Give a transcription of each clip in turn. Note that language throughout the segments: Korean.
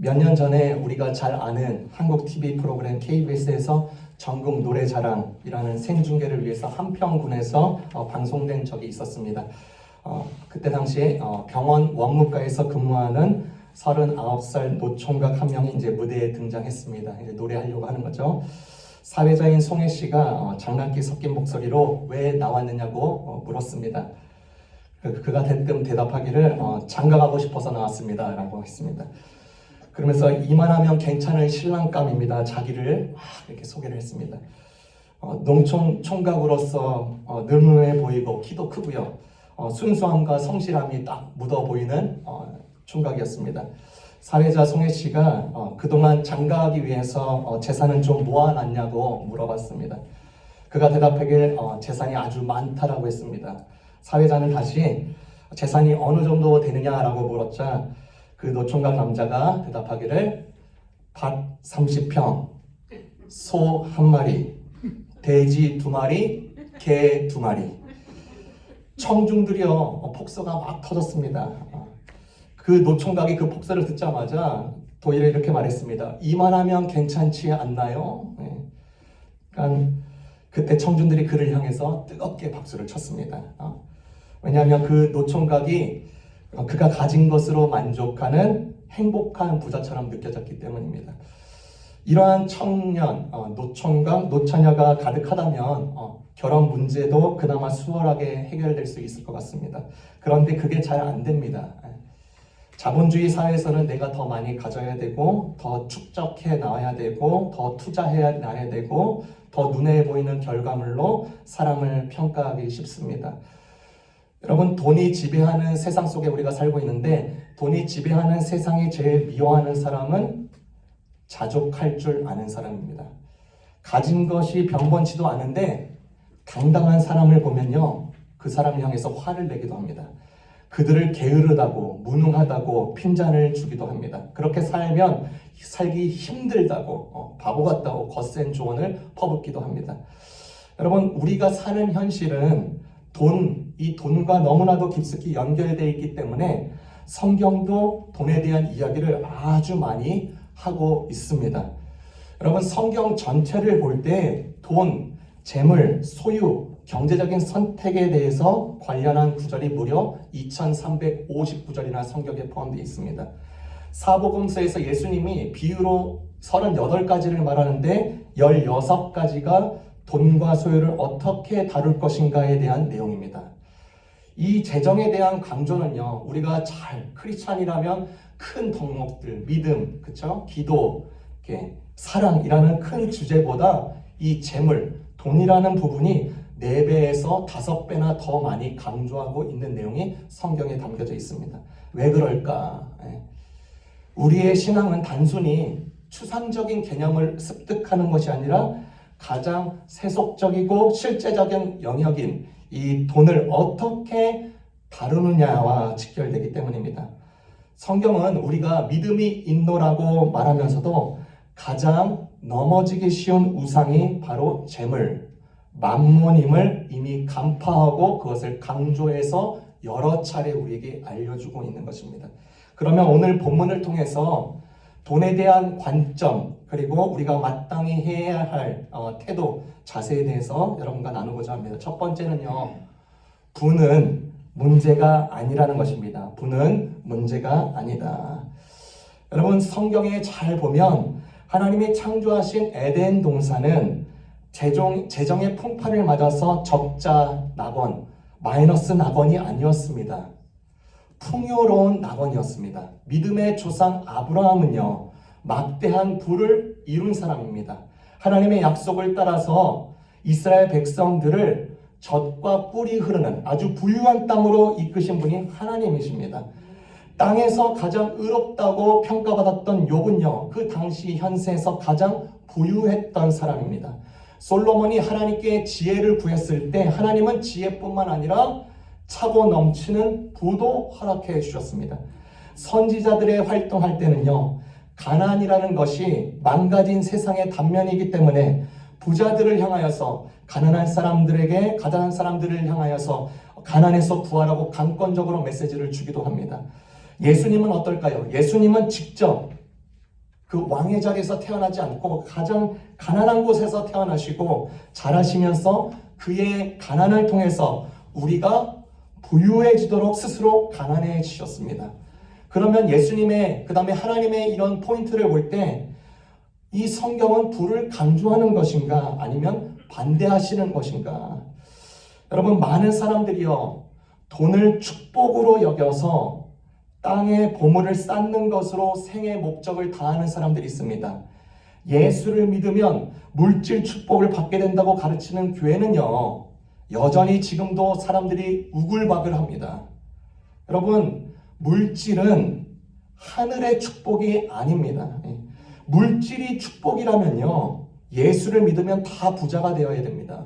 몇 년 전에 우리가 잘 아는 한국 TV 프로그램 KBS에서 전국 노래자랑이라는 생중계를 위해서 한평군에서 방송된 적이 있었습니다. 그때 당시에 병원 원무과에서 근무하는 39살 노총각 한 명이 이제 무대에 등장했습니다. 이제 노래하려고 하는 거죠. 사회자인 송혜 씨가 장난기 섞인 목소리로 왜 나왔느냐고 물었습니다. 그가 대뜸 대답하기를 장가가고 싶어서 나왔습니다 라고 했습니다. 그러면서 이만하면 괜찮을 신랑감입니다. 자기를 막 이렇게 소개를 했습니다. 농촌 총각으로서 늠름해 보이고 키도 크고요. 순수함과 성실함이 딱 묻어 보이는 총각이었습니다. 사회자 송혜 씨가 그동안 장가하기 위해서 재산은 좀 모아놨냐고 물어봤습니다. 그가 대답하길 재산이 아주 많다라고 했습니다. 사회자는 다시 재산이 어느 정도 되느냐라고 물었자 그 노총각 남자가 대답하기를 밭 30평, 소 1마리, 돼지 2마리, 개 2마리. 청중들이요 폭소가 막 터졌습니다. 그 노총각이 그 폭소를 듣자마자 도리어 이렇게 말했습니다. 이만하면 괜찮지 않나요? 그러니까 그때 청중들이 그를 향해서 뜨겁게 박수를 쳤습니다. 왜냐하면 그 노총각이 그가 가진 것으로 만족하는 행복한 부자처럼 느껴졌기 때문입니다. 이러한 청년, 노총각, 노처녀가 가득하다면 결혼 문제도 그나마 수월하게 해결될 수 있을 것 같습니다. 그런데 그게 잘 안 됩니다. 자본주의 사회에서는 내가 더 많이 가져야 되고 더 축적해 나와야 되고 더 투자해 나야 되고 더 눈에 보이는 결과물로 사람을 평가하기 쉽습니다. 여러분, 돈이 지배하는 세상 속에 우리가 살고 있는데 돈이 지배하는 세상이 제일 미워하는 사람은 자족할 줄 아는 사람입니다. 가진 것이 변변치도 않은데 당당한 사람을 보면요 그 사람을 향해서 화를 내기도 합니다. 그들을 게으르다고 무능하다고 핀잔을 주기도 합니다. 그렇게 살면 살기 힘들다고 바보 같다고 거센 조언을 퍼붓기도 합니다. 여러분, 우리가 사는 현실은 이 돈과 너무나도 깊숙이 연결되어 있기 때문에 성경도 돈에 대한 이야기를 아주 많이 하고 있습니다. 여러분, 성경 전체를 볼 때 돈, 재물, 소유, 경제적인 선택에 대해서 관련한 구절이 무려 2359절이나 성경에 포함되어 있습니다. 사복음서에서 예수님이 비유로 38가지를 말하는데 16가지가 돈과 소유를 어떻게 다룰 것인가에 대한 내용입니다. 이 재정에 대한 강조는요, 우리가 잘 크리스찬이라면 큰 덕목들, 믿음, 그쵸? 기도, 사랑이라는 큰 주제보다 이 재물, 돈이라는 부분이 4배에서 5배나 더 많이 강조하고 있는 내용이 성경에 담겨져 있습니다. 왜 그럴까? 우리의 신앙은 단순히 추상적인 개념을 습득하는 것이 아니라 가장 세속적이고 실제적인 영역인 이 돈을 어떻게 다루느냐와 직결되기 때문입니다. 성경은 우리가 믿음이 있노라고 말하면서도 가장 넘어지기 쉬운 우상이 바로 재물, 만몬임을 이미 간파하고 그것을 강조해서 여러 차례 우리에게 알려주고 있는 것입니다. 그러면 오늘 본문을 통해서 돈에 대한 관점, 그리고 우리가 마땅히 해야 할 태도, 자세에 대해서 여러분과 나누고자 합니다. 첫 번째는요, 부는 문제가 아니라는 것입니다. 부는 문제가 아니다. 여러분, 성경에 잘 보면 하나님이 창조하신 에덴 동산은 재정의 풍파를 맞아서 적자 낙원, 마이너스 낙원이 아니었습니다. 풍요로운 낙원이었습니다. 믿음의 조상 아브라함은요, 막대한 부를 이룬 사람입니다. 하나님의 약속을 따라서 이스라엘 백성들을 젖과 꿀이 흐르는 아주 부유한 땅으로 이끄신 분이 하나님이십니다. 땅에서 가장 의롭다고 평가받았던 욥은요, 그 당시 현세에서 가장 부유했던 사람입니다. 솔로몬이 하나님께 지혜를 구했을 때 하나님은 지혜뿐만 아니라 차고 넘치는 부도 허락해 주셨습니다. 선지자들의 활동할 때는요, 가난이라는 것이 망가진 세상의 단면이기 때문에 부자들을 향하여서 가난한 사람들을 향하여서 가난에서 구하라고 강권적으로 메시지를 주기도 합니다. 예수님은 어떨까요? 예수님은 직접 그 왕의 자리에서 태어나지 않고 가장 가난한 곳에서 태어나시고 자라시면서 그의 가난을 통해서 우리가 부유해지도록 스스로 가난해지셨습니다. 그러면 예수님의 그 다음에 하나님의 이런 포인트를 볼 때 이 성경은 부를 강조하는 것인가 아니면 반대하시는 것인가? 여러분, 많은 사람들이요 돈을 축복으로 여겨서 땅에 보물을 쌓는 것으로 생의 목적을 다하는 사람들이 있습니다. 예수를 믿으면 물질 축복을 받게 된다고 가르치는 교회는요 여전히 지금도 사람들이 우글바글합니다. 여러분, 물질은 하늘의 축복이 아닙니다. 물질이 축복이라면요 예수를 믿으면 다 부자가 되어야 됩니다.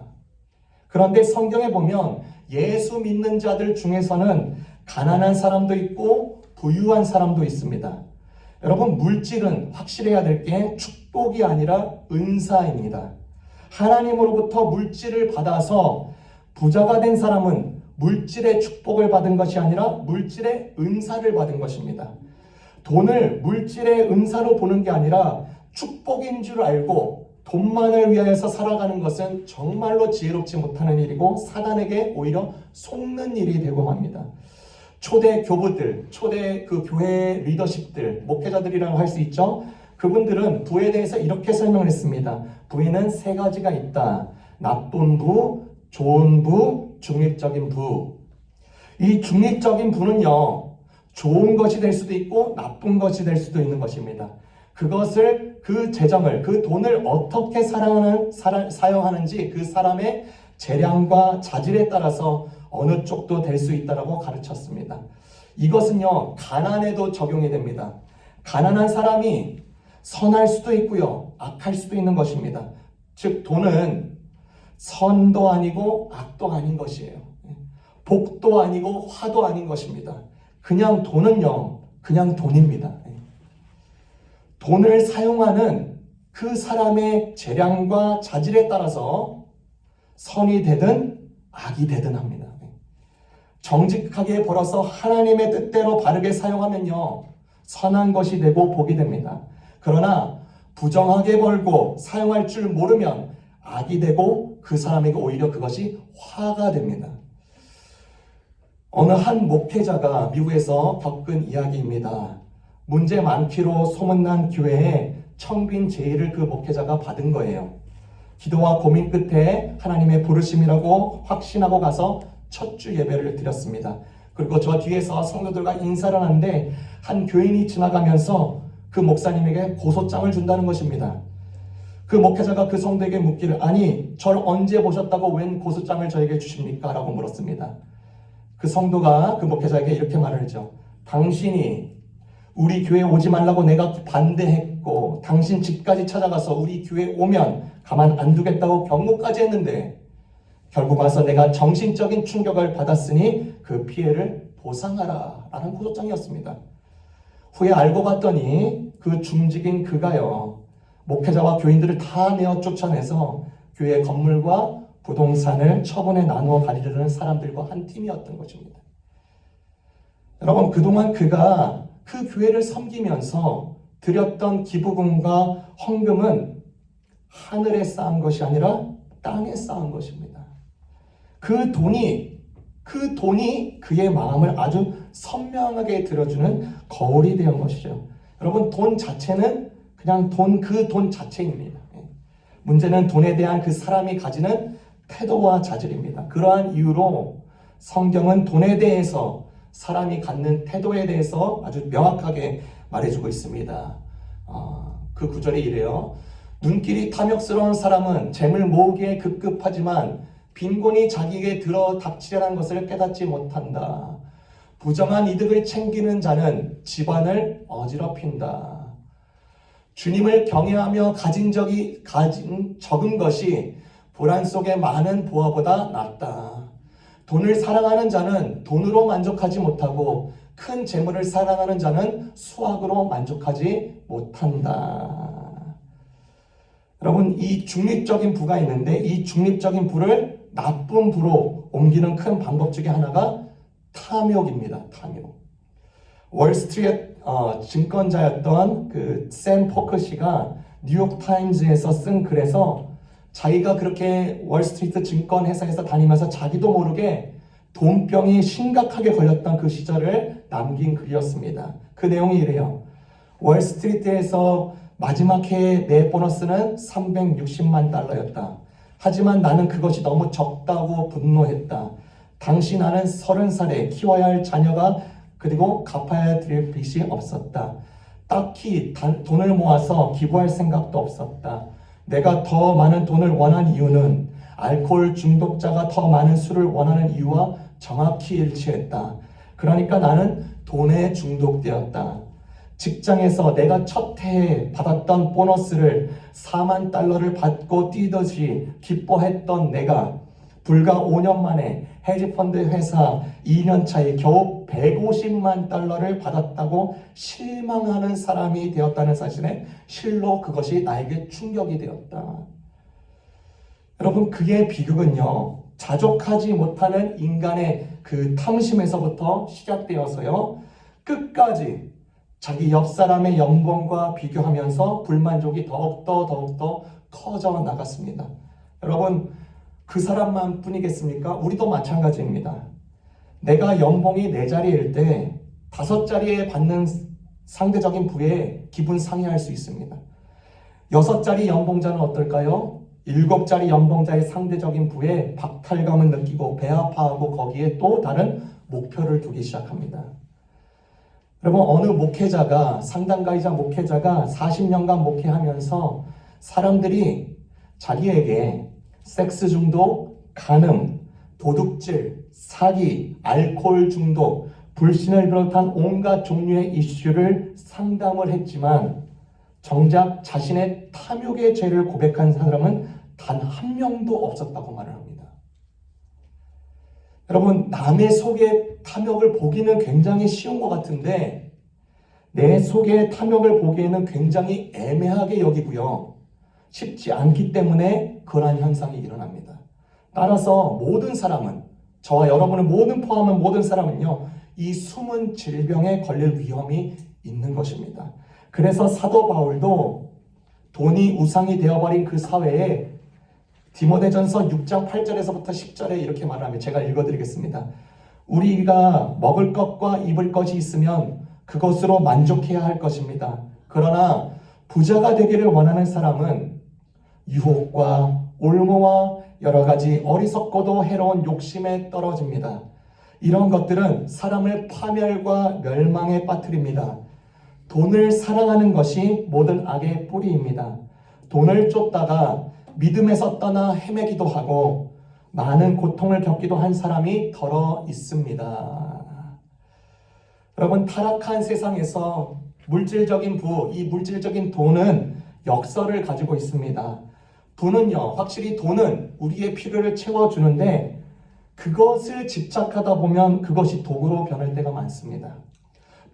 그런데 성경에 보면 예수 믿는 자들 중에서는 가난한 사람도 있고 부유한 사람도 있습니다. 여러분, 물질은 확실해야 될 게 축복이 아니라 은사입니다. 하나님으로부터 물질을 받아서 부자가 된 사람은 물질의 축복을 받은 것이 아니라 물질의 은사를 받은 것입니다. 돈을 물질의 은사로 보는 게 아니라 축복인 줄 알고 돈만을 위하여서 살아가는 것은 정말로 지혜롭지 못하는 일이고 사단에게 오히려 속는 일이 되고 맙니다. 초대 교부들, 초대 그 교회 리더십들, 목회자들이라고 할 수 있죠. 그분들은 부에 대해서 이렇게 설명을 했습니다. 부에는 세 가지가 있다. 나쁜 부, 좋은 부, 중립적인 부. 이 중립적인 부는요 좋은 것이 될 수도 있고 나쁜 것이 될 수도 있는 것입니다. 그것을 그 재정을 그 돈을 어떻게 사용하는지 그 사람의 재량과 자질에 따라서 어느 쪽도 될 수 있다라고 가르쳤습니다. 이것은요 가난에도 적용이 됩니다. 가난한 사람이 선할 수도 있고요 악할 수도 있는 것입니다. 즉 돈은 선도 아니고 악도 아닌 것이에요. 복도 아니고 화도 아닌 것입니다. 그냥 돈은요 그냥 돈입니다. 돈을 사용하는 그 사람의 재량과 자질에 따라서 선이 되든 악이 되든 합니다. 정직하게 벌어서 하나님의 뜻대로 바르게 사용하면요 선한 것이 되고 복이 됩니다. 그러나 부정하게 벌고 사용할 줄 모르면 악이 되고 그 사람에게 오히려 그것이 화가 됩니다. 어느 한 목회자가 미국에서 겪은 이야기입니다. 문제 많기로 소문난 교회에 청빈 제의를 그 목회자가 받은 거예요. 기도와 고민 끝에 하나님의 부르심이라고 확신하고 가서 첫 주 예배를 드렸습니다. 그리고 저 뒤에서 성도들과 인사를 하는데 한 교인이 지나가면서 그 목사님에게 고소장을 준다는 것입니다. 그 목회자가 그 성도에게 묻기를 아니 저를 언제 보셨다고 웬 고소장을 저에게 주십니까? 라고 물었습니다. 그 성도가 그 목회자에게 이렇게 말을 했죠. 당신이 우리 교회 오지 말라고 내가 반대했고 당신 집까지 찾아가서 우리 교회 오면 가만 안 두겠다고 경고까지 했는데 결국 와서 내가 정신적인 충격을 받았으니 그 피해를 보상하라 라는 고소장이었습니다. 후에 알고 봤더니 그 중직인 그가요 목회자와 교인들을 다 내어 쫓아내서 교회 건물과 부동산을 처분해 나누어 가리려는 사람들과 한 팀이었던 것입니다. 여러분, 그동안 그가 그 교회를 섬기면서 드렸던 기부금과 헌금은 하늘에 쌓은 것이 아니라 땅에 쌓은 것입니다. 그 돈이 그의 마음을 아주 선명하게 들어주는 거울이 된 것이죠. 여러분, 돈 자체는 그냥 그 돈 자체입니다. 문제는 돈에 대한 그 사람이 가지는 태도와 자질입니다. 그러한 이유로 성경은 돈에 대해서 사람이 갖는 태도에 대해서 아주 명확하게 말해주고 있습니다. 그 구절이 이래요. 눈길이 탐욕스러운 사람은 재물 모으기에 급급하지만 빈곤이 자기에게 들어 닥치려는 것을 깨닫지 못한다. 부정한 이득을 챙기는 자는 집안을 어지럽힌다. 주님을 경외하며 가진 적은 것이 보란 속에 많은 보화보다 낫다. 돈을 사랑하는 자는 돈으로 만족하지 못하고 큰 재물을 사랑하는 자는 수확으로 만족하지 못한다. 여러분, 이 중립적인 부가 있는데 이 중립적인 부를 나쁜 부로 옮기는 큰 방법 중에 하나가 탐욕입니다. 탐욕. 월스트리트 증권자였던 그 샘 포커시가 뉴욕 타임즈에서 쓴 글에서 자기가 그렇게 월스트리트 증권 회사에서 다니면서 자기도 모르게 돈병이 심각하게 걸렸던 그 시절을 남긴 글이었습니다. 그 내용이 이래요. 월스트리트에서 마지막 해의 내 보너스는 360만 달러였다. 하지만 나는 그것이 너무 적다고 분노했다. 당시 나는 30살에 키워야 할 자녀가 그리고 갚아야 될 빚이 없었다. 딱히 돈을 모아서 기부할 생각도 없었다. 내가 더 많은 돈을 원한 이유는 알코올 중독자가 더 많은 술을 원하는 이유와 정확히 일치했다. 그러니까 나는 돈에 중독되었다. 직장에서 내가 첫 해에 받았던 보너스를 4만 달러를 받고 뛰듯이 기뻐했던 내가 불과 5년 만에 헤지펀드 회사 2년 차에 겨우 150만 달러를 받았다고 실망하는 사람이 되었다는 사실에 실로 그것이 나에게 충격이 되었다. 여러분, 그의 비극은요, 자족하지 못하는 인간의 그 탐심에서부터 시작되어서요, 끝까지 자기 옆 사람의 연봉과 비교하면서 불만족이 더욱더 커져 나갔습니다. 여러분, 그 사람만 뿐이겠습니까? 우리도 마찬가지입니다. 내가 연봉이 4자리일 때 5자리에 받는 상대적인 부에 기분 상해할 수 있습니다. 6자리 연봉자는 어떨까요? 7자리 연봉자의 상대적인 부에 박탈감을 느끼고 배 아파하고 거기에 또 다른 목표를 두기 시작합니다. 여러분, 어느 목회자가, 상담가이자 목회자가 40년간 목회하면서 사람들이 자기에게 섹스 중독, 간음, 도둑질, 사기, 알코올 중독, 불신을 비롯한 온갖 종류의 이슈를 상담을 했지만 정작 자신의 탐욕의 죄를 고백한 사람은 단 한 명도 없었다고 말을 합니다. 여러분, 남의 속에 탐욕을 보기는 굉장히 쉬운 것 같은데 내 속의 탐욕을 보기에는 굉장히 애매하게 여기고요. 쉽지 않기 때문에 그러한 현상이 일어납니다. 따라서 모든 사람은, 저와 여러분을 모든 포함한 모든 사람은요, 이 숨은 질병에 걸릴 위험이 있는 것입니다. 그래서 사도 바울도 돈이 우상이 되어버린 그 사회에 디모데전서 6장 8절에서부터 10절에 이렇게 말합니다. 제가 읽어드리겠습니다. 우리가 먹을 것과 입을 것이 있으면 그것으로 만족해야 할 것입니다. 그러나 부자가 되기를 원하는 사람은 유혹과 올무와 여러 가지 어리석고도 해로운 욕심에 떨어집니다. 이런 것들은 사람을 파멸과 멸망에 빠뜨립니다. 돈을 사랑하는 것이 모든 악의 뿌리입니다. 돈을 쫓다가 믿음에서 떠나 헤매기도 하고 많은 고통을 겪기도 한 사람이 더러 있습니다. 여러분, 타락한 세상에서 물질적인 부, 이 물질적인 돈은 역설을 가지고 있습니다. 부는요, 확실히 돈은 우리의 필요를 채워주는데 그것을 집착하다 보면 그것이 독으로 변할 때가 많습니다.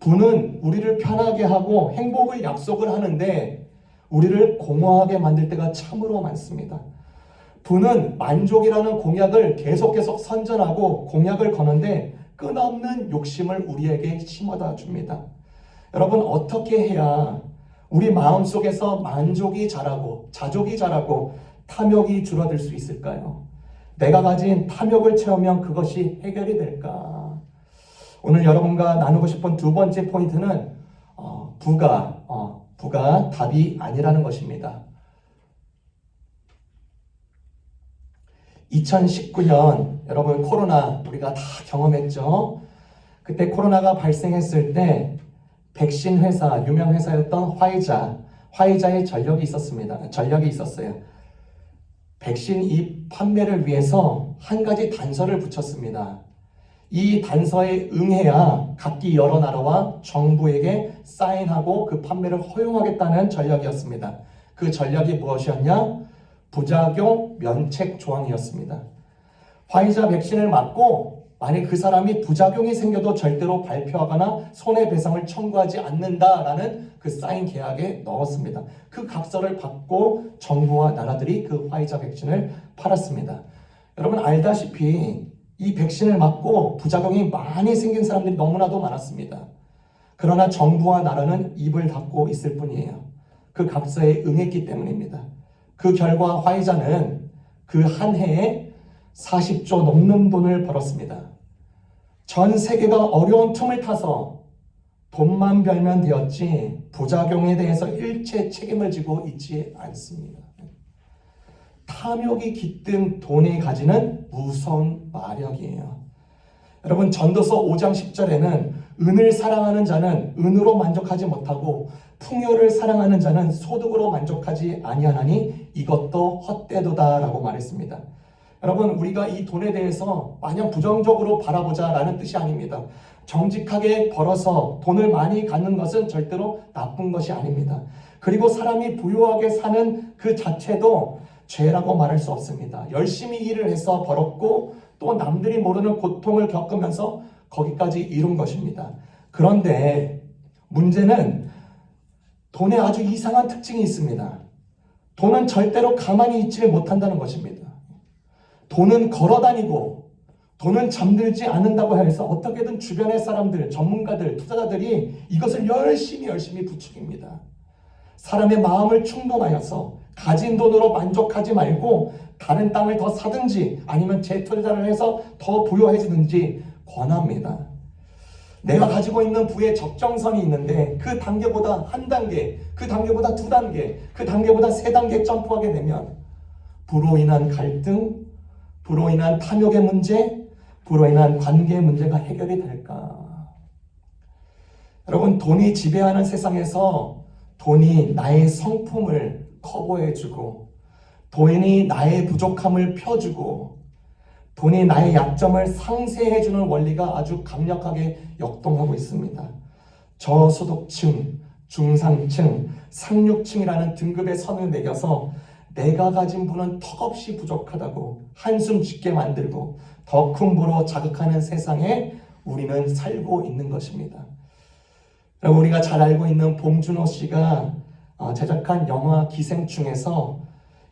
부는 우리를 편하게 하고 행복을 약속을 하는데 우리를 공허하게 만들 때가 참으로 많습니다. 부는 만족이라는 공약을 계속 선전하고 공약을 거는데 끝없는 욕심을 우리에게 심어다 줍니다. 여러분, 어떻게 해야 우리 마음속에서 만족이 자라고 자족이 자라고 탐욕이 줄어들 수 있을까요? 내가 가진 탐욕을 채우면 그것이 해결이 될까? 오늘 여러분과 나누고 싶은 두 번째 포인트는 부가 답이 아니라는 것입니다. 2019년 여러분, 코로나 우리가 다 경험했죠. 그때 코로나가 발생했을 때 백신 회사, 유명 회사였던 화이자의 전력이 있었어요. 백신 이 판매를 위해서 한 가지 단서를 붙였습니다. 이 단서에 응해야 각기 여러 나라와 정부에게 사인하고 그 판매를 허용하겠다는 전략이었습니다. 그 전략이 무엇이었냐? 부작용 면책 조항이었습니다. 화이자 백신을 맞고 만약 그 사람이 부작용이 생겨도 절대로 발표하거나 손해배상을 청구하지 않는다라는 그 사인 계약에 넣었습니다. 그 각서를 받고 정부와 나라들이 그 화이자 백신을 팔았습니다. 여러분, 알다시피 이 백신을 맞고 부작용이 많이 생긴 사람들이 너무나도 많았습니다. 그러나 정부와 나라는 입을 닫고 있을 뿐이에요. 그 각서에 응했기 때문입니다. 그 결과 화이자는 그 한 해에 40조 넘는 돈을 벌었습니다. 전 세계가 어려운 틈을 타서 돈만 벌면 되었지 부작용에 대해서 일체 책임을 지고 있지 않습니다. 탐욕이 깃든 돈이 가지는 무서운 마력이에요. 여러분, 전도서 5장 10절에는 은을 사랑하는 자는 은으로 만족하지 못하고 풍요를 사랑하는 자는 소득으로 만족하지 아니하나니 이것도 헛되도다라고 말했습니다. 여러분, 우리가 이 돈에 대해서 마냥 부정적으로 바라보자라는 뜻이 아닙니다. 정직하게 벌어서 돈을 많이 갖는 것은 절대로 나쁜 것이 아닙니다. 그리고 사람이 부유하게 사는 그 자체도 죄라고 말할 수 없습니다. 열심히 일을 해서 벌었고 또 남들이 모르는 고통을 겪으면서 거기까지 이룬 것입니다. 그런데 문제는 돈에 아주 이상한 특징이 있습니다. 돈은 절대로 가만히 있지를 못한다는 것입니다. 돈은 걸어다니고 돈은 잠들지 않는다고 해서 어떻게든 주변의 사람들, 전문가들, 투자자들이 이것을 열심히 부추깁니다. 사람의 마음을 충동하여서 가진 돈으로 만족하지 말고 다른 땅을 더 사든지 아니면 재투자를 해서 더 부유해지든지 권합니다. 내가 가지고 있는 부의 적정선이 있는데 그 단계보다 한 단계, 그 단계보다 두 단계, 그 단계보다 세 단계 점프하게 되면 부로 인한 갈등, 부로 인한 탐욕의 문제, 부로 인한 관계의 문제가 해결이 될까? 여러분, 돈이 지배하는 세상에서 돈이 나의 성품을 커버해주고 돈이 나의 부족함을 펴주고 돈이 나의 약점을 상쇄해주는 원리가 아주 강력하게 역동하고 있습니다. 저소득층, 중상층, 상류층이라는 등급의 선을 매겨서 내가 가진 부는 턱없이 부족하다고 한숨 짓게 만들고 더 큰 부로 자극하는 세상에 우리는 살고 있는 것입니다. 우리가 잘 알고 있는 봉준호 씨가 제작한 영화 기생충에서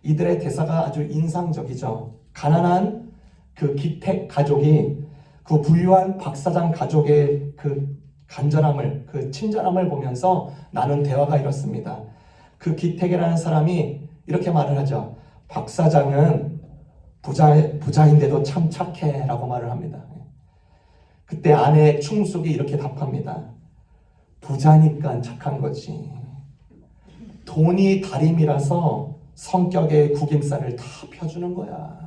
이들의 대사가 아주 인상적이죠. 가난한 그 기택 가족이 그 부유한 박 사장 가족의 그 간절함을, 그 친절함을 보면서 나눈 대화가 이렇습니다. 그 기택이라는 사람이 이렇게 말을 하죠. 박 사장은 부자인데도 참 착해 라고 말을 합니다. 그때 아내 충숙이 이렇게 답합니다. 부자니까 착한 거지. 돈이 다림이라서 성격의 구김살을 다 펴주는 거야.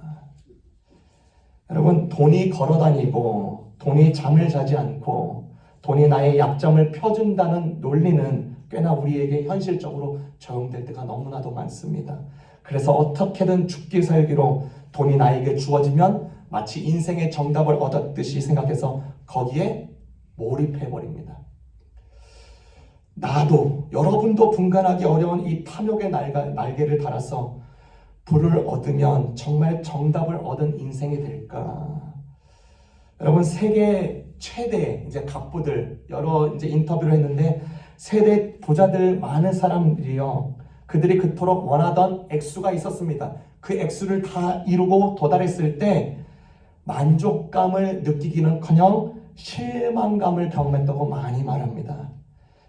여러분, 돈이 걸어다니고 돈이 잠을 자지 않고 돈이 나의 약점을 펴준다는 논리는 꽤나 우리에게 현실적으로 적용될 때가 너무나도 많습니다. 그래서 어떻게든 죽기 살기로 돈이 나에게 주어지면 마치 인생의 정답을 얻었듯이 생각해서 거기에 몰입해버립니다. 나도, 여러분도 분간하기 어려운 이 탐욕의 날개를 달아서 부를 얻으면 정말 정답을 얻은 인생이 될까? 여러분, 세계 최대 이제 갑부들 여러 이제 인터뷰를 했는데 세대 부자들 많은 사람들이요. 그들이 그토록 원하던 액수가 있었습니다. 그 액수를 다 이루고 도달했을 때 만족감을 느끼기는커녕 실망감을 경험했다고 많이 말합니다.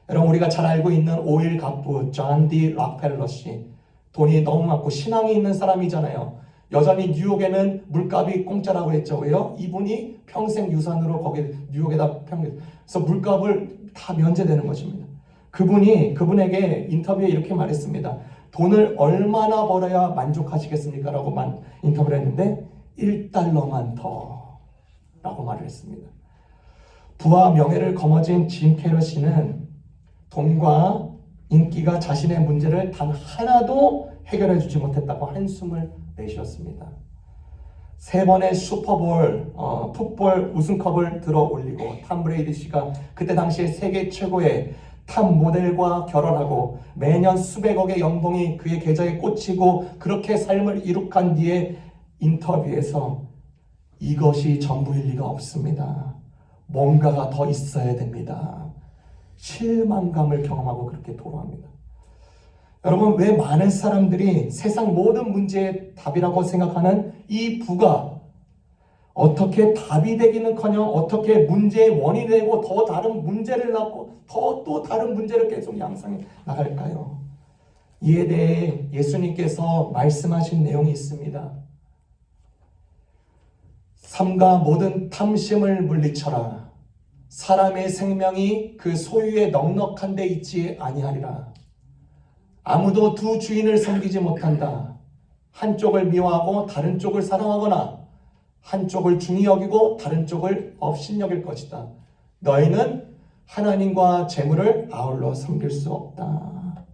여러분, 우리가 잘 알고 있는 오일 갑부 존 디 락펠러 씨, 돈이 너무 많고 신앙이 있는 사람이잖아요. 여전히 뉴욕에는 물값이 공짜라고 했죠. 왜요? 이분이 평생 유산으로 거기 뉴욕에다 그래서 물값을 다 면제되는 것입니다. 그분에게 인터뷰에 이렇게 말했습니다. 돈을 얼마나 벌어야 만족하시겠습니까? 라고 인터뷰를 했는데 1달러만 더 라고 말을 했습니다. 부와 명예를 거머쥔 짐 캐러 씨는 돈과 인기가 자신의 문제를 단 하나도 해결해 주지 못했다고 한숨을 내쉬었습니다. 3번의 슈퍼볼, 풋볼 우승컵을 들어 올리고 탐 브레이디 씨가 그때 당시에 세계 최고의 탑 모델과 결혼하고 매년 수백억의 연봉이 그의 계좌에 꽂히고 그렇게 삶을 이룩한 뒤에 인터뷰에서 이것이 전부일 리가 없습니다. 뭔가가 더 있어야 됩니다. 실망감을 경험하고 그렇게 토로합니다. 여러분, 왜 많은 사람들이 세상 모든 문제의 답이라고 생각하는 이 부가 어떻게 답이 되기는커녕 어떻게 문제의 원인이 되고 더 다른 문제를 낳고 또 다른 문제를 계속 양상해 나갈까요? 이에 대해 예수님께서 말씀하신 내용이 있습니다. 삼가 모든 탐심을 물리쳐라. 사람의 생명이 그 소유에 넉넉한 데 있지 아니하리라. 아무도 두 주인을 섬기지 못한다. 한쪽을 미워하고 다른 쪽을 사랑하거나 한쪽을 중히 여기고 다른 쪽을 업신여길 것이다. 너희는 하나님과 재물을 아울러 섬길 수 없다.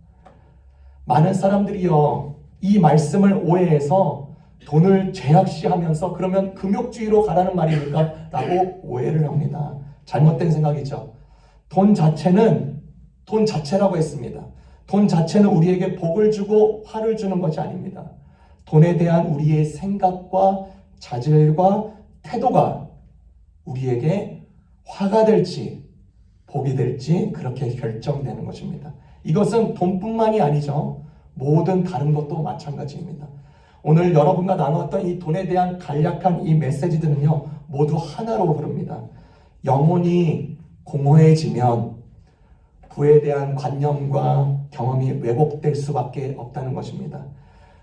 많은 사람들이요, 이 말씀을 오해해서 돈을 제약시하면서 그러면 금욕주의로 가라는 말입니까? 라고 오해를 합니다. 잘못된 생각이죠. 돈 자체라고 했습니다. 돈 자체는 우리에게 복을 주고 화를 주는 것이 아닙니다. 돈에 대한 우리의 생각과 자질과 태도가 우리에게 화가 될지 복이 될지 그렇게 결정되는 것입니다. 이것은 돈뿐만이 아니죠. 모든 다른 것도 마찬가지입니다. 오늘 여러분과 나누었던 이 돈에 대한 간략한 이 메시지들은요, 모두 하나로 흐릅니다. 영혼이 공허해지면 부에 대한 관념과 경험이 왜곡될 수밖에 없다는 것입니다.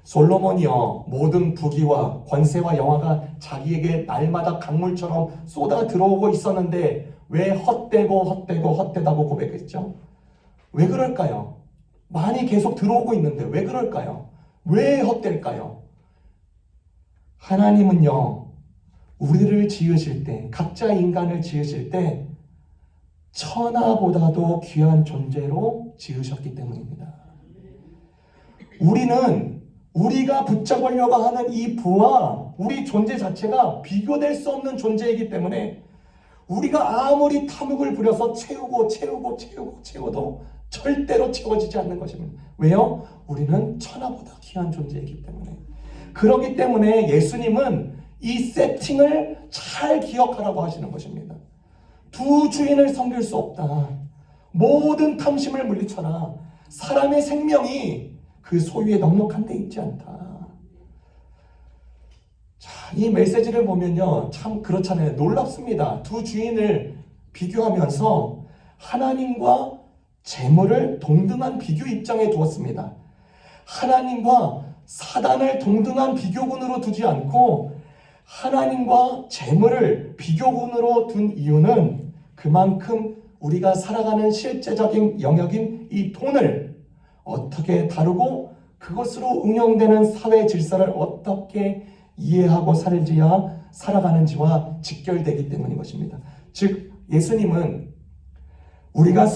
솔로몬이요, 모든 부귀와 권세와 영화가 자기에게 날마다 강물처럼 쏟아 들어오고 있었는데 왜 헛되다고 고백했죠? 왜 그럴까요? 많이 계속 들어오고 있는데 왜 그럴까요? 왜 헛될까요? 하나님은요, 우리를 지으실 때, 각자 인간을 지으실 때 천하보다도 귀한 존재로 지으셨기 때문입니다. 우리는 우리가 붙잡으려고 하는 이 부와 우리 존재 자체가 비교될 수 없는 존재이기 때문에 우리가 아무리 탐욕을 부려서 채워도 절대로 채워지지 않는 것입니다. 왜요? 우리는 천하보다 귀한 존재이기 때문에. 그렇기 때문에 예수님은 이 세팅을 잘 기억하라고 하시는 것입니다. 두 주인을 섬길 수 없다. 모든 탐심을 물리쳐라. 사람의 생명이 그 소유에 넉넉한 데 있지 않다. 자, 이 메시지를 보면요, 참 그렇잖아요. 놀랍습니다. 두 주인을 비교하면서 하나님과 재물을 동등한 비교 입장에 두었습니다. 하나님과 사단을 동등한 비교군으로 두지 않고 하나님과 재물을 비교군으로 둔 이유는 그만큼 우리가 살아가는 실제적인 영역인 이 돈을 어떻게 다루고 그것으로 응용되는 사회 질서를 어떻게 이해하고 살아가는지와 직결되기 때문인 것입니다. 즉 예수님은 우리가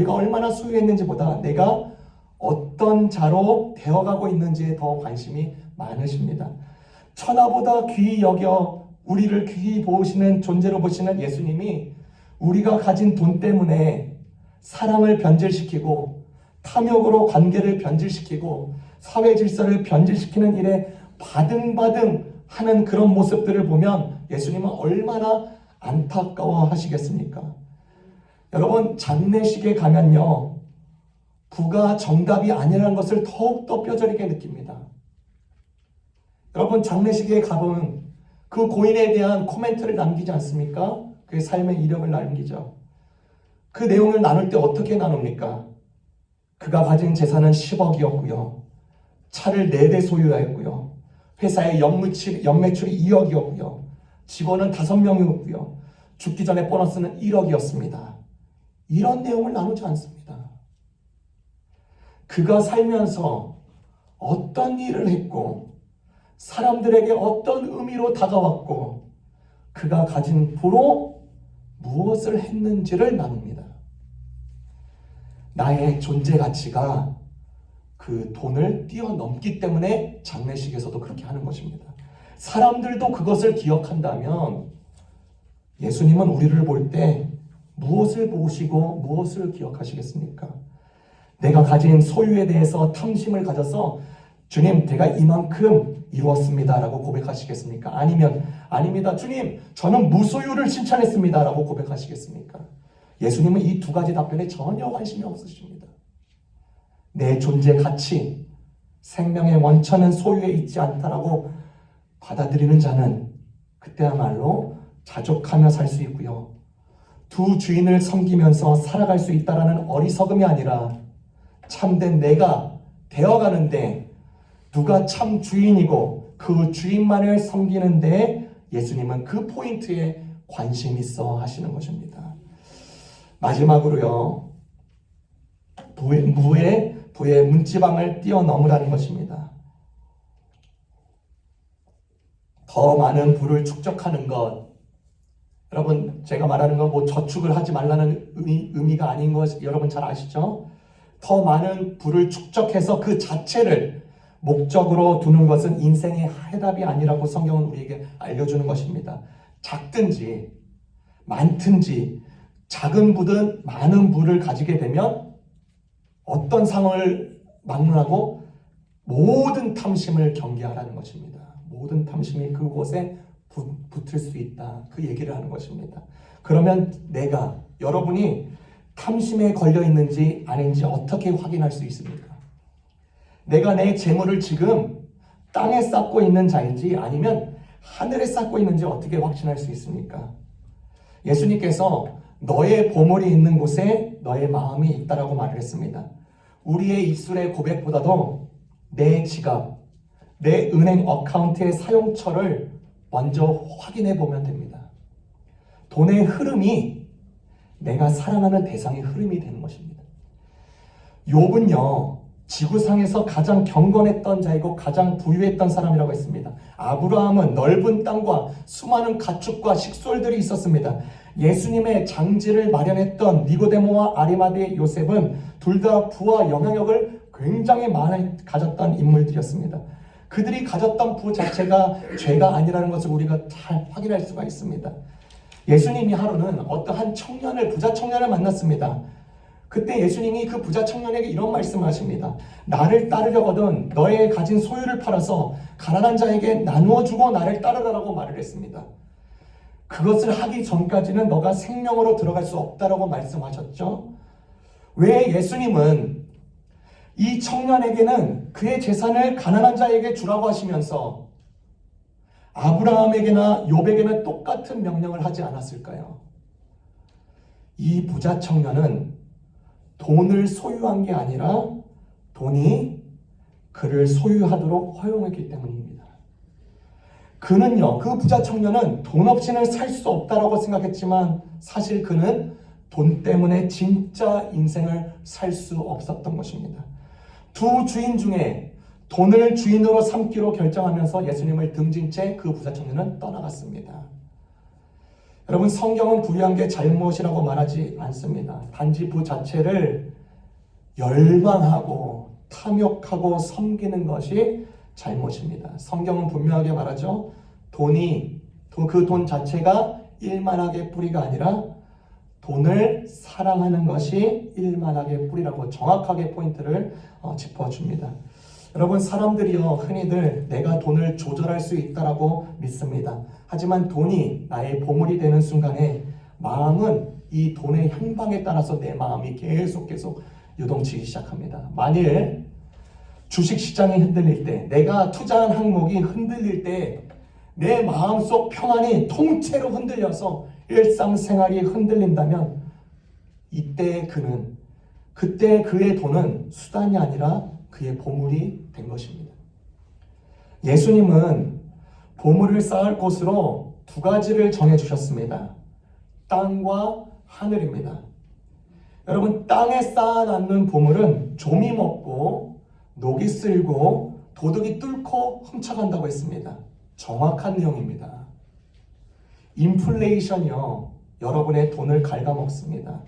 얼마나 소유했는지보다 내가 어떤 자로 되어가고 있는지에 더 관심이 많으십니다. 천하보다 귀히 여겨 우리를 귀히 보시는 존재로 보시는 예수님이 우리가 가진 돈 때문에 사랑을 변질시키고 탐욕으로 관계를 변질시키고 사회 질서를 변질시키는 일에 바등바등 하는 그런 모습들을 보면 예수님은 얼마나 안타까워 하시겠습니까? 여러분, 장례식에 가면요, 부가 정답이 아니라는 것을 더욱더 뼈저리게 느낍니다. 여러분, 장례식에 가보면 그 고인에 대한 코멘트를 남기지 않습니까? 그의 삶의 이력을 남기죠. 그 내용을 나눌 때 어떻게 나눕니까? 그가 가진 재산은 10억이었고요. 차를 4대 소유하였고요. 회사의 연매출이 2억이었고요. 직원은 5명이었고요. 죽기 전에 보너스는 1억이었습니다. 이런 내용을 나누지 않습니다. 그가 살면서 어떤 일을 했고 사람들에게 어떤 의미로 다가왔고 그가 가진 부로 무엇을 했는지를 나눕니다. 나의 존재 가치가 그 돈을 뛰어넘기 때문에 장례식에서도 그렇게 하는 것입니다. 사람들도 그것을 기억한다면 예수님은 우리를 볼 때 무엇을 보시고 무엇을 기억하시겠습니까? 내가 가진 소유에 대해서 탐심을 가져서 주님, 제가 이만큼 이루었습니다 라고 고백하시겠습니까? 아니면 아닙니다, 주님, 저는 무소유를 실천했습니다 라고 고백하시겠습니까? 예수님은 이 두 가지 답변에 전혀 관심이 없으십니다. 내 존재 가치, 생명의 원천은 소유에 있지 않다라고 받아들이는 자는 그때야말로 자족하며 살 수 있고요. 두 주인을 섬기면서 살아갈 수 있다라는 어리석음이 아니라 참된 내가 되어가는데 누가 참 주인이고 그 주인만을 섬기는데 예수님은 그 포인트에 관심 있어 하시는 것입니다. 마지막으로요. 부의 문지방을 뛰어넘으라는 것입니다. 더 많은 부를 축적하는 것. 여러분, 제가 말하는 건 뭐 저축을 하지 말라는 의미가 아닌 것 여러분 잘 아시죠? 더 많은 부를 축적해서 그 자체를 목적으로 두는 것은 인생의 해답이 아니라고 성경은 우리에게 알려주는 것입니다. 작든지 많든지 작은 부든 많은 부를 가지게 되면 어떤 상황을 막론하고 모든 탐심을 경계하라는 것입니다. 모든 탐심이 그곳에 붙을 수 있다. 그 얘기를 하는 것입니다. 그러면 여러분이 탐심에 걸려 있는지 아닌지 어떻게 확인할 수 있습니까? 내가 내 재물을 지금 땅에 쌓고 있는 자인지 아니면 하늘에 쌓고 있는지 어떻게 확신할 수 있습니까? 예수님께서 너의 보물이 있는 곳에 너의 마음이 있다라고 말을 했습니다. 우리의 입술의 고백보다도 내 지갑, 내 은행 어카운트의 사용처를 먼저 확인해 보면 됩니다. 돈의 흐름이 내가 사랑하는 대상의 흐름이 되는 것입니다. 욥은요, 지구상에서 가장 경건했던 자이고 가장 부유했던 사람이라고 했습니다. 아브라함은 넓은 땅과 수많은 가축과 식솔들이 있었습니다. 예수님의 장지를 마련했던 니고데모와 아리마대 요셉은 둘 다 부와 영향력을 굉장히 많이 가졌던 인물들이었습니다. 그들이 가졌던 부 자체가 죄가 아니라는 것을 우리가 잘 확인할 수가 있습니다. 예수님이 하루는 어떠한 부자 청년을 만났습니다. 그때 예수님이 그 부자 청년에게 이런 말씀을 하십니다. 나를 따르려거든 너의 가진 소유를 팔아서 가난한 자에게 나누어 주고 나를 따르라라고 말을 했습니다. 그것을 하기 전까지는 너가 생명으로 들어갈 수 없다라고 말씀하셨죠. 왜 예수님은 이 청년에게는 그의 재산을 가난한 자에게 주라고 하시면서 아브라함에게나 욥에게는 똑같은 명령을 하지 않았을까요? 이 부자 청년은 돈을 소유한 게 아니라 돈이 그를 소유하도록 허용했기 때문입니다. 그 부자 청년은 돈 없이는 살 수 없다라고 생각했지만 사실 그는 돈 때문에 진짜 인생을 살 수 없었던 것입니다. 두 주인 중에 돈을 주인으로 삼기로 결정하면서 예수님을 등진 채 그 부자 청년은 떠나갔습니다. 여러분, 성경은 부유한 게 잘못이라고 말하지 않습니다. 단지 부 자체를 열망하고 탐욕하고 섬기는 것이 잘못입니다. 성경은 분명하게 말하죠. 그 돈 자체가 일만하게 뿌리가 아니라 돈을 사랑하는 것이 일만하게 뿌리라고 정확하게 포인트를 짚어줍니다. 여러분, 사람들이요 흔히들 내가 돈을 조절할 수 있다라고 믿습니다. 하지만 돈이 나의 보물이 되는 순간에 마음은 이 돈의 향방에 따라서 내 마음이 계속 유동치기 시작합니다. 만일 주식시장이 흔들릴 때, 내가 투자한 항목이 흔들릴 때 내 마음속 평안이 통째로 흔들려서 일상생활이 흔들린다면 그때 그의 돈은 수단이 아니라 그의 보물이 된 것입니다. 예수님은 보물을 쌓을 곳으로 두 가지를 정해주셨습니다. 땅과 하늘입니다. 여러분, 땅에 쌓아놨는 보물은 좀이 먹고 녹이 쓸고 도둑이 뚫고 훔쳐간다고 했습니다. 정확한 내용입니다. 인플레이션이요, 여러분의 돈을 갉아먹습니다.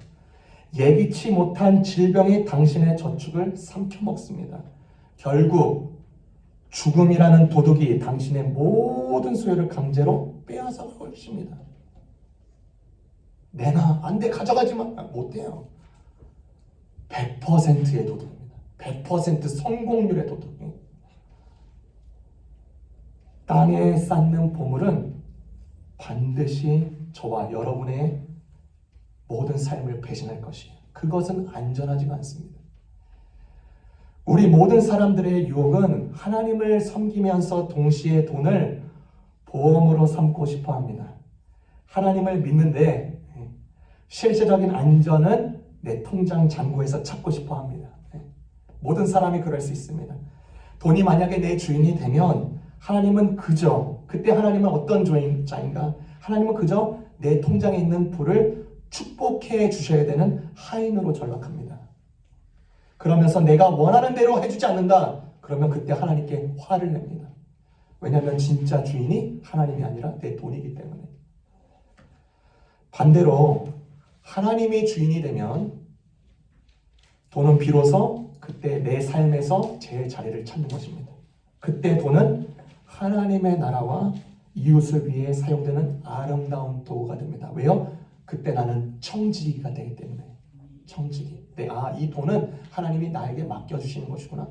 예기치 못한 질병이 당신의 저축을 삼켜먹습니다. 결국 죽음이라는 도둑이 당신의 모든 소유를 강제로 빼앗아 가고 있습니다. 내놔, 안 돼, 가져가지 마. 못해요. 100%의 도둑입니다. 100% 성공률의 도둑입니다. 땅에 쌓는 보물은 반드시 저와 여러분의 모든 삶을 배신할 것이에요. 그것은 안전하지가 않습니다. 우리 모든 사람들의 유혹은 하나님을 섬기면서 동시에 돈을 보험으로 삼고 싶어 합니다. 하나님을 믿는데 실제적인 안전은 내 통장 잔고에서 찾고 싶어 합니다. 모든 사람이 그럴 수 있습니다. 돈이 만약에 내 주인이 되면 하나님은 그때 하나님은 어떤 주인자인가? 하나님은 그저 내 통장에 있는 부를 축복해 주셔야 되는 하인으로 전락합니다. 그러면서 내가 원하는 대로 해주지 않는다. 그러면 그때 하나님께 화를 냅니다. 왜냐하면 진짜 주인이 하나님이 아니라 내 돈이기 때문에. 반대로 하나님이 주인이 되면 돈은 비로소 그때 내 삶에서 제 자리를 찾는 것입니다. 그때 돈은 하나님의 나라와 이웃을 위해 사용되는 아름다운 도구가 됩니다. 왜요? 그때 나는 청지기가 되기 때문에. 청지기. 이 돈은 하나님이 나에게 맡겨주시는 것이구나.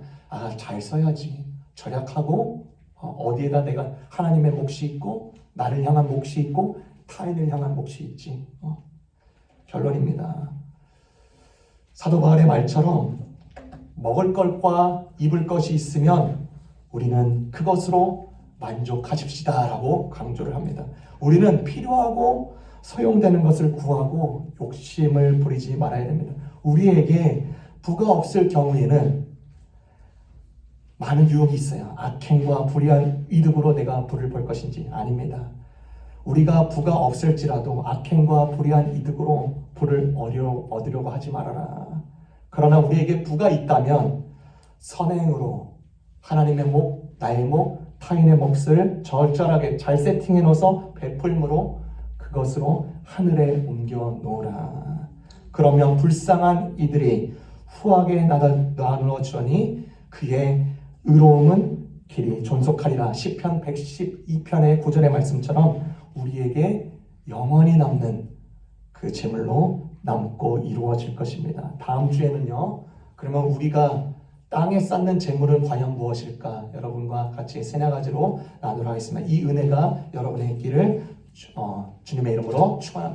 잘 써야지. 절약하고 어디에다 내가 하나님의 몫이 있고 나를 향한 몫이 있고 타인을 향한 몫이 있지. 결론입니다. 사도 바울의 말처럼 먹을 것과 입을 것이 있으면 우리는 그것으로 만족하십시다 라고 강조를 합니다. 우리는 필요하고 소용되는 것을 구하고 욕심을 부리지 말아야 됩니다. 우리에게 부가 없을 경우에는 많은 유혹이 있어요. 악행과 불의한 이득으로 내가 부를 볼 것인지. 아닙니다. 우리가 부가 없을지라도 악행과 불의한 이득으로 부를 얻으려고 하지 말아라. 그러나 우리에게 부가 있다면 선행으로 하나님의 목, 나의 목, 타인의 몫을 절절하게 잘 세팅해 놓아서 베풀므로 그것으로 하늘에 옮겨 놓으라. 그러면 불쌍한 이들이 후하게 나누어 주니 그의 의로움은 길이 존속하리라. 시편 112편의 9절의 말씀처럼 우리에게 영원히 남는 그 재물로 남고 이루어질 것입니다. 다음 주에는요. 그러면 우리가 땅에 쌓는 재물은 과연 무엇일까? 여러분과 같이 세 가지로 나누도록 하겠습니다. 이 은혜가 여러분의 길을 주님의 이름으로 축원합니다.